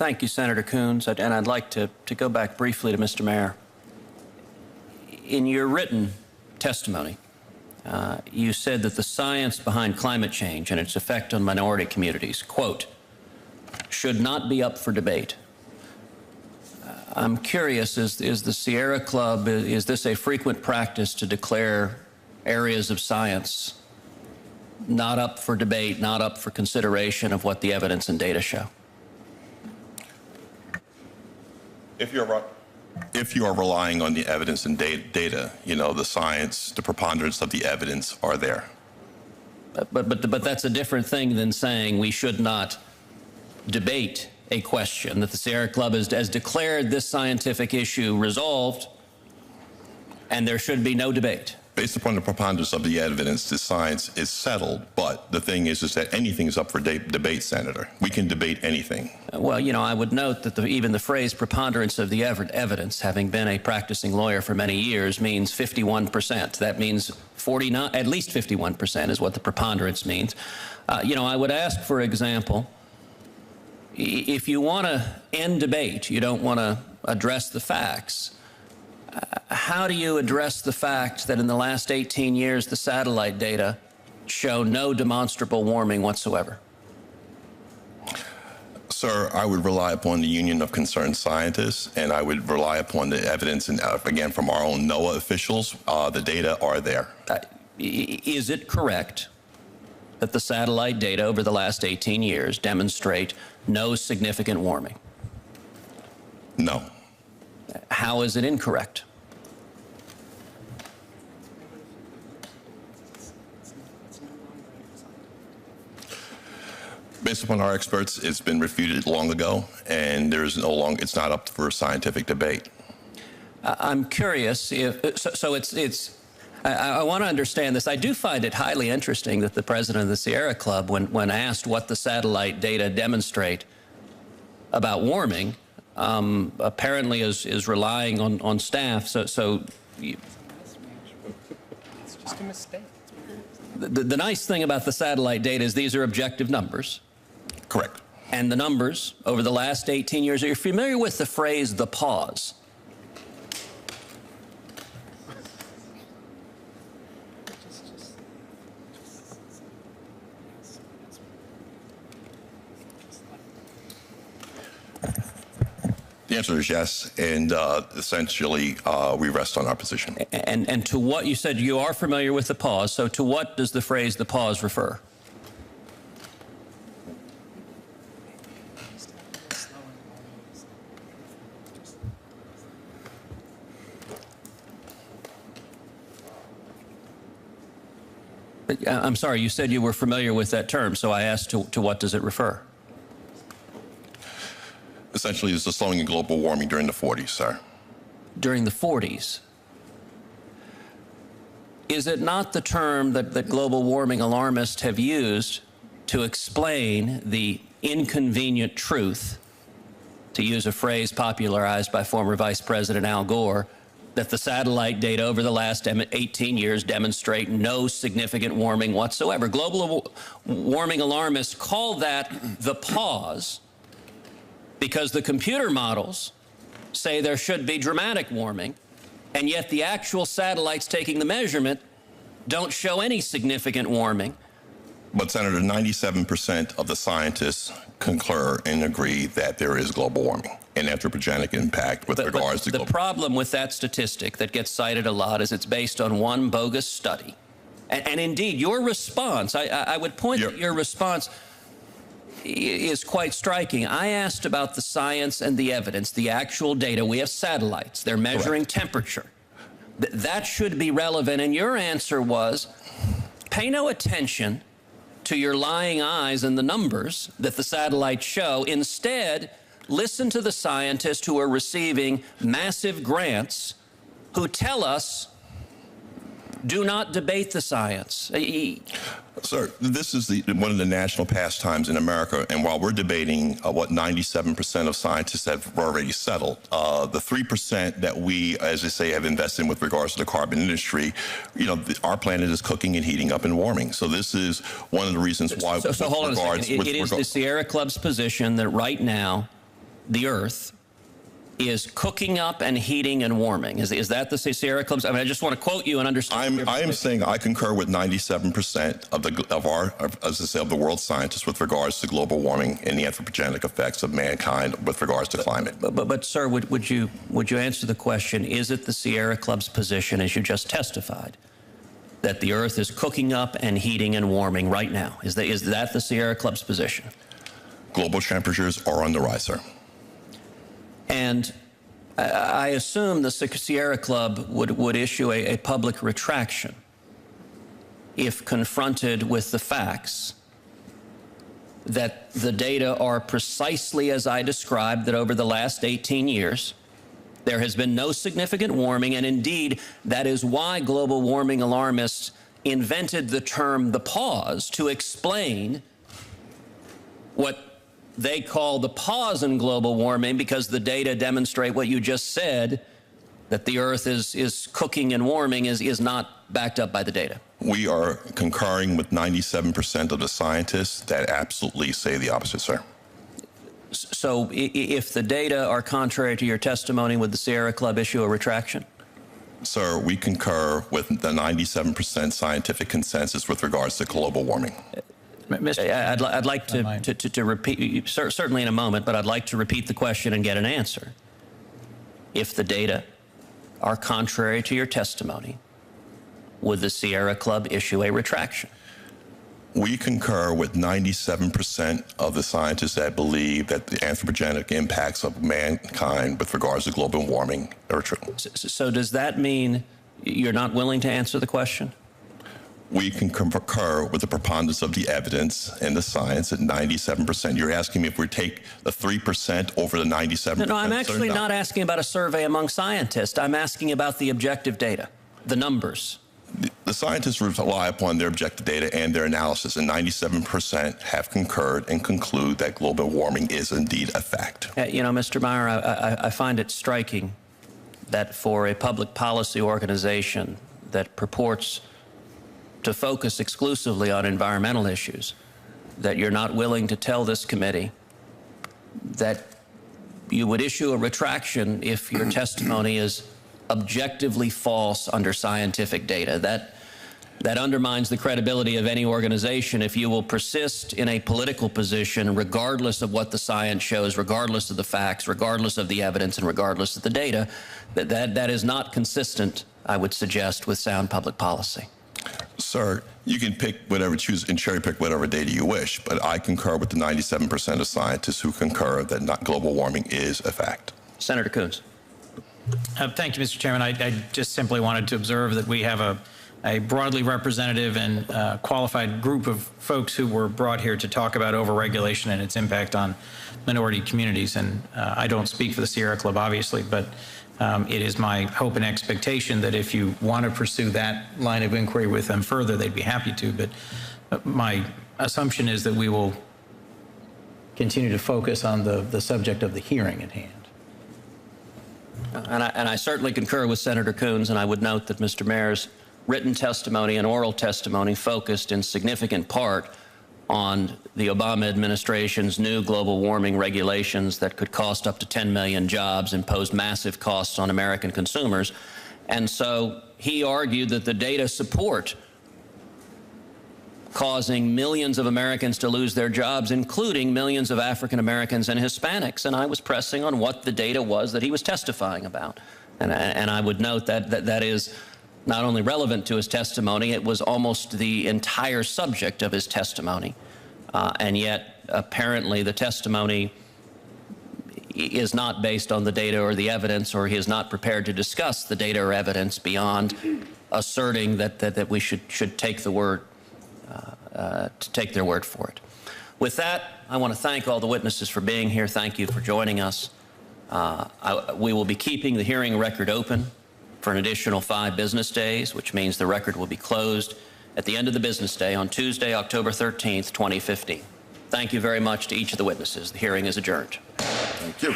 Thank you, Senator Coons. And I'd like to go back briefly to Mr. Mayor. In your written testimony, you said that the science behind climate change and its effect on minority communities, quote, should not be up for debate. I'm curious, is the Sierra Club, is this a frequent practice to declare areas of science not up for debate, not up for consideration of what the evidence and data show? If you are relying on the evidence and data, you know, the science, the preponderance of the evidence are there. But that's a different thing than saying we should not debate a question, that the Sierra Club has declared this scientific issue resolved and there should be no debate. Based upon the preponderance of the evidence, the science is settled, but the thing is that anything is up for debate, Senator. We can debate anything. Well, you know, I would note that even the phrase preponderance of the evidence, having been a practicing lawyer for many years, means 51%. That means at least 51% is what the preponderance means. You know, I would ask, for example, if you want to end debate, you don't want to address the facts, how do you address the fact that in the last 18 years, the satellite data show no demonstrable warming whatsoever? Sir, I would rely upon the Union of Concerned Scientists, and I would rely upon the evidence, and again, from our own NOAA officials. The data are there. Is it correct that the satellite data over the last 18 years demonstrate no significant warming? No. How is it incorrect? Based upon our experts, it's been refuted long ago, and it's not up for scientific debate. I'm curious if I want to understand this. I do find it highly interesting that the president of the Sierra Club, when asked what the satellite data demonstrate about warming, apparently is relying on staff. It's just a mistake. The nice thing about the satellite data is these are objective numbers. Correct. And the numbers over the last 18 years, are you familiar with the phrase the pause? The answer is yes, and essentially we rest on our position. And to what you said, you are familiar with the pause, so to what does the phrase the pause refer? I'm sorry, you said you were familiar with that term, so I asked to what does it refer? Essentially, it's the slowing in global warming during the 40s, sir. During the 40s? Is it not the term that global warming alarmists have used to explain the inconvenient truth, to use a phrase popularized by former Vice President Al Gore, that the satellite data over the last 18 years demonstrate no significant warming whatsoever? Global warming alarmists call that the pause because the computer models say there should be dramatic warming, and yet the actual satellites taking the measurement don't show any significant warming. But, Senator, 97% of the scientists concur and agree that there is global warming and anthropogenic impact with regards to global warming. The problem with that statistic that gets cited a lot is it's based on one bogus study. And indeed, your response, I would point that your response is quite striking. I asked about the science and the evidence, the actual data. We have satellites. They're measuring temperature. That should be relevant. And your answer was, pay no attention to your lying eyes and the numbers that the satellites show. Instead, listen to the scientists who are receiving massive grants who tell us, do not debate the science. Sir, this is one of the national pastimes in America, and while we're debating what 97% of scientists have already settled, the 3% that we, as I say, have invested in with regards to the carbon industry, you know, our planet is cooking and heating up and warming. So this is one of the reasons why. So hold on a second. It is the Sierra Club's position that right now the Earth is cooking up and heating and warming. Is that the Sierra Club's? I mean, I just want to quote you and understand. I am saying I concur with 97% of the world's scientists with regards to global warming and the anthropogenic effects of mankind with regards to climate. But sir, would you answer the question? Is it the Sierra Club's position, as you just testified, that the Earth is cooking up and heating and warming right now? Is that the Sierra Club's position? Global temperatures are on the rise, sir. And I assume the Sierra Club would issue a public retraction if confronted with the facts that the data are precisely as I described, that over the last 18 years, there has been no significant warming, and indeed, that is why global warming alarmists invented the term the pause to explain what they call the pause in global warming, because the data demonstrate what you just said, that the Earth is cooking and warming is not backed up by the data. We are concurring with 97% of the scientists that absolutely say the opposite, sir. So if the data are contrary to your testimony, would the Sierra Club issue a retraction? Sir, we concur with the 97% scientific consensus with regards to global warming. I'd like to repeat, certainly in a moment, but I'd like to repeat the question and get an answer. If the data are contrary to your testimony, would the Sierra Club issue a retraction? We concur with 97% of the scientists that believe that the anthropogenic impacts of mankind with regards to global warming are true. So does that mean you're not willing to answer the question? We can concur with the preponderance of the evidence and the science at 97%. You're asking me if we take the 3% over the 97%? No, I'm actually not asking about a survey among scientists. I'm asking about the objective data, the numbers. The scientists rely upon their objective data and their analysis, and 97% have concurred and conclude that global warming is indeed a fact. You know, Mr. Meyer, I find it striking that for a public policy organization that purports to focus exclusively on environmental issues, that you're not willing to tell this committee that you would issue a retraction if your testimony is objectively false under scientific data. That undermines the credibility of any organization if you will persist in a political position regardless of what the science shows, regardless of the facts, regardless of the evidence, and regardless of the data. That is not consistent, I would suggest, with sound public policy. Sir, you can pick whatever, choose and cherry pick whatever data you wish, but I concur with the 97% of scientists who concur that global warming is a fact. Senator Coons. Thank you, Mr. Chairman. I just simply wanted to observe that we have a broadly representative and qualified group of folks who were brought here to talk about overregulation and its impact on minority communities. And I don't speak for the Sierra Club, obviously, but it is my hope and expectation that if you want to pursue that line of inquiry with them further, they'd be happy to. But my assumption is that we will continue to focus on the subject of the hearing at hand. And I certainly concur with Senator Coons, and I would note that Mr. Mayer's written testimony and oral testimony focused in significant part on the Obama administration's new global warming regulations that could cost up to 10 million jobs and pose massive costs on American consumers. And so he argued that the data support causing millions of Americans to lose their jobs, including millions of African Americans and Hispanics. And I was pressing on what the data was that he was testifying about. And I would note that is not only relevant to his testimony, it was almost the entire subject of his testimony. And yet, apparently, the testimony is not based on the data or the evidence, or he is not prepared to discuss the data or evidence beyond asserting that we should take the word, take their word for it. With that, I want to thank all the witnesses for being here. Thank you for joining us. We will be keeping the hearing record open for an additional 5 business days, which means the record will be closed at the end of the business day on Tuesday, October 13th, 2015. Thank you very much to each of the witnesses. The hearing is adjourned. Thank you.